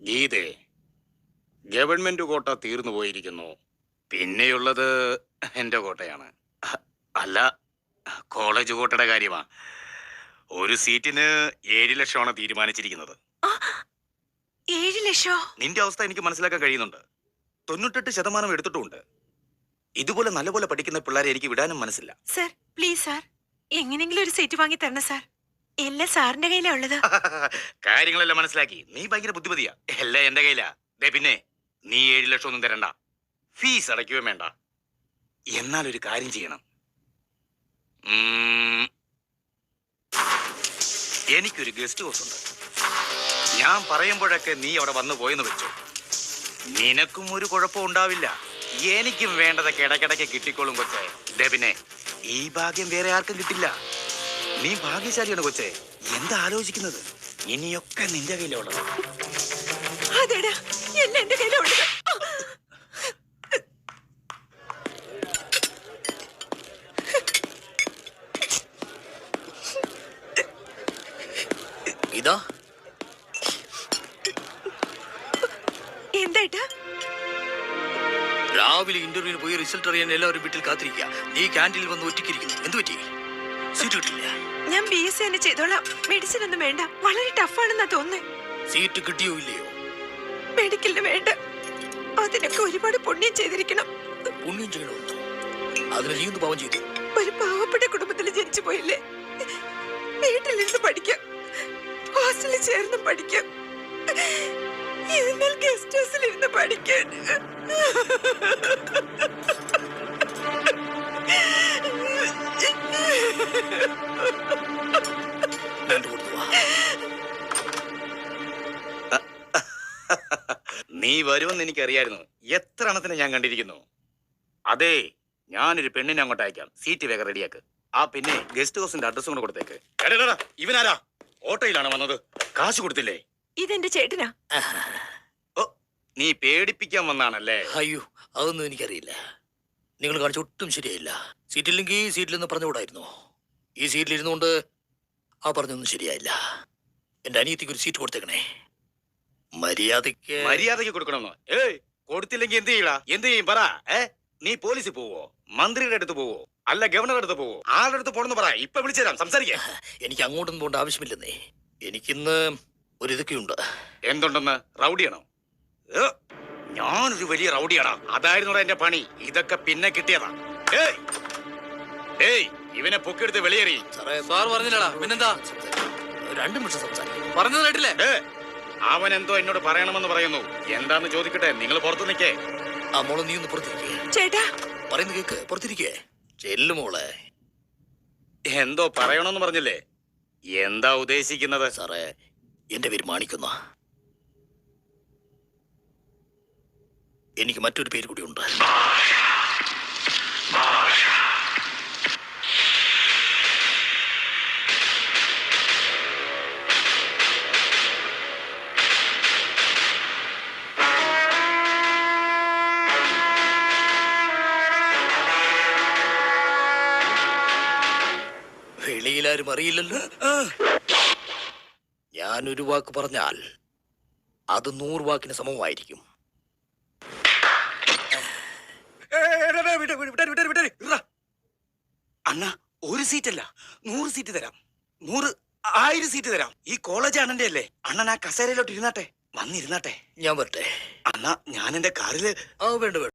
ഗീതേ, government കോട്ട തീർന്നു പോയിരിക്കുന്നു. പിന്നെയുള്ളത് എന്റെ കോട്ടയാണ്. അല്ല, കോളേജ് കോട്ടയുടെ കാര്യമാ. ഒരു സീറ്റിന് 7 ലക്ഷമാണ് തീരുമാനിച്ചിരിക്കുന്നത്. 7 ലക്ഷോ? നിന്റെ അവസ്ഥ എനിക്ക് മനസ്സിലാക്കാൻ കഴിയുന്നുണ്ട്. 98% എടുത്തിട്ടുമുണ്ട്. ഇതുപോലെ നല്ലപോലെ പഠിക്കുന്ന പിള്ളേരെ എനിക്ക് വിടാനും മനസ്സില്ല. സർ, പ്ലീസ് സാർ, എങ്ങനെങ്കിലും ഒരു സീറ്റ് വാങ്ങി തരണം സാർ. എല്ലാം സാറിന്റെ കയ്യിലാ ഉള്ളത്. കാര്യങ്ങളെല്ലാം മനസ്സിലാക്കി. നീ ഭയങ്കര ബുദ്ധിമതിയാ. എല്ലാം എന്റെ കയ്യിലാ. പിന്നെ നീ 7 ലക്ഷം ഒന്നും തരണ്ട, ഫീസ് അടയ്ക്കുകയും വേണ്ട. എന്നാൽ ഒരു കാര്യം ചെയ്യണം. എനിക്കൊരു ഗസ്റ്റ് ഹൗസ് ഉണ്ട്. ഞാൻ പറയുമ്പോഴൊക്കെ നീ അവിടെ വന്നു പോയെന്ന് വെച്ചു. നിനക്കും ഒരു കുഴപ്പം ഉണ്ടാവില്ല. എനിക്കും വേണ്ടതൊക്കെ ഇടയ്ക്കിടയ്ക്ക് കിട്ടിക്കോളും കൊച്ചേ. പിന്നെ ഈ ഭാഗ്യം വേറെ ആർക്കും കിട്ടില്ല. നീ ഭാഗ്യശാലിയാണ് കൊച്ചേ. എന്താ ആലോചിക്കുന്നത്? ഇനിയൊക്കെ നിന്റെ കയ്യിലുള്ളത്. അതെടാ, എല്ലാം എന്റെ കയ്യിലുള്ളത്. ഇതാ എന്താ? രാവിലെ ഇന്റർവ്യൂവിന് പോയി റിസൾട്ട് അറിയാൻ എല്ലാവരും വീട്ടിൽ കാത്തിരിക്കുക. നീ ക്യാൻറ്റീനിൽ വന്ന് ഒറ്റയ്ക്കിരിക്കുന്നു. എന്ത് പറ്റി? സീറ്റ് കിട്ടില്ല? ഞാൻ BSc തന്നെ ചെയ്തോളാം. മെഡിസിൻ ഒന്നും വേണ്ട. വളരെ ടഫാണെന്നാ തോന്നുന്നേ. സീറ്റ് കിട്ടിയോ ഇല്ലയോ? മെഡിക്കലിന് വേണ്ട. അതിനൊക്കെ ഒരുപാട് പുണ്യം ചെയ്തിരിക്കണം. പുണ്യം ചെയ്യണമെന്നോ? അതിന് നീ ഒന്ന് പാവം ചെയ്തു. ഒരു പാവപ്പെട്ട കുടുംബത്തിൽ ജനിച്ചു പോയില്ലേ? വീട്ടിലിരുന്ന് പഠിക്കാം, ഹോസ്റ്റലിൽ ചേർന്ന് പഠിക്കാം, എന്നാൽ ഗസ്റ്റ് ഹൗസിൽ ഇരുന്ന് പഠിക്കാൻ. നീ വരുമെന്ന് എനിക്കറിയായിരുന്നു. എത്ര എണ്ണത്തിന് ഞാൻ കണ്ടിരിക്കുന്നു. അതെ, ഞാനൊരു പെണ്ണിനെ അങ്ങോട്ട് അയക്കാം. സീറ്റ് വേഗം റെഡിയാക്ക്. പിന്നെ ഗസ്റ്റ് ഹൗസിന്റെ അഡ്രസ് കൊണ്ട് കൊടുത്തേക്ക്. ഇവനാരാ? ഓട്ടോയിലാണ് വന്നത്. കാശ് കൊടുത്തില്ലേ? ഇതെന്റെ ചേട്ടനാ. ഓ, നീ പേടിപ്പിക്കാൻ വന്നാണല്ലേ? അയ്യോ, അതൊന്നും എനിക്കറിയില്ല. നിങ്ങൾ കാണിച്ച ഒട്ടും ശരിയായില്ല. സീറ്റില്ലെങ്കിൽ സീറ്റിലെന്ന് പറഞ്ഞുകൂടായിരുന്നു. ഈ സീറ്റിലിരുന്നുകൊണ്ട് ആ പറഞ്ഞൊന്നും ശരിയായില്ല. എന്റെ അനിയത്തിക്ക് ഒരു സീറ്റ് കൊടുത്തേക്കണേ. മര്യാദയ്ക്ക് കൊടുക്കണമെന്നോ? കൊടുത്തില്ലെങ്കിൽ എന്ത് ചെയ്യടാ? എന്ത് ചെയ്യും പറ. നീ പോലീസിൽ പോവോ? മന്ത്രിയുടെ അടുത്ത് പോവോ? അല്ല ഗവർണറുടെ അടുത്ത് പോവോ? ആളുടെ അടുത്ത് പോണെന്ന് പറ. ഇപ്പൊ വിളിച്ചു തരാം, സംസാരിക്കാം. എനിക്ക് അങ്ങോട്ടൊന്നും പോകേണ്ട ആവശ്യമില്ലെന്നേ. എനിക്കിന്ന് ഒരു ഇതൊക്കെയുണ്ട്. എന്തുണ്ടെന്ന്? റൗഡിയാണോ? ഞാനൊരു വലിയ റൗഡിയാടാ. അതായിരുന്നു എന്റെ പണി. ഇതൊക്കെ പിന്നെ കിട്ടിയതാ. ഇവനെ പൊക്കെടുത്ത് വെളിയേറി. സാർ പറഞ്ഞില്ലടാ, പിന്നെന്താ? 2 നിമിഷം സംസാരിക്കും. പറഞ്ഞത് കേട്ടില്ലേ? അവൻ എന്തോ എന്നോട് പറയണമെന്ന് പറയുന്നു. എന്താന്ന് ചോദിക്കട്ടെ. നിങ്ങൾ പുറത്തു നിൽക്കേ. ആ മോളെ, നീ ഒന്ന് പുറത്തിരിക്കേ. ചേട്ടാ പറയുന്ന കേക്ക്. പുറത്തിരിക്കേ. ചെല്ലു മോളെ. എന്തോ പറയണമെന്ന് പറഞ്ഞില്ലേ? എന്താ ഉദ്ദേശിക്കുന്നത്? സാറേ, എന്റെ പേര് മാണിക്കുന്ന. എനിക്ക് മറ്റൊരു പേര് കൂടിയുണ്ട്. വെളിയിലാരും അറിയില്ലല്ലോ. ഞാനൊരു വാക്ക് പറഞ്ഞാൽ അത് 100 വാക്കിന് സമമായിരിക്കും. അണ്ണ, ഒരു സീറ്റല്ല 100 സീറ്റ് തരാം. 100, 1000 സീറ്റ് തരാം. ഈ കോളേജ് അണ്ണന്റെ അല്ലേ? അണ്ണൻ ആ കസേരയിലോട്ട് ഇരുന്നാട്ടെ, വന്നിരുന്നാട്ടെ. ഞാൻ വരട്ടെ? അണ്ണ, ഞാൻ എന്റെ കാറില്. വേണ്ട വേണ്ട.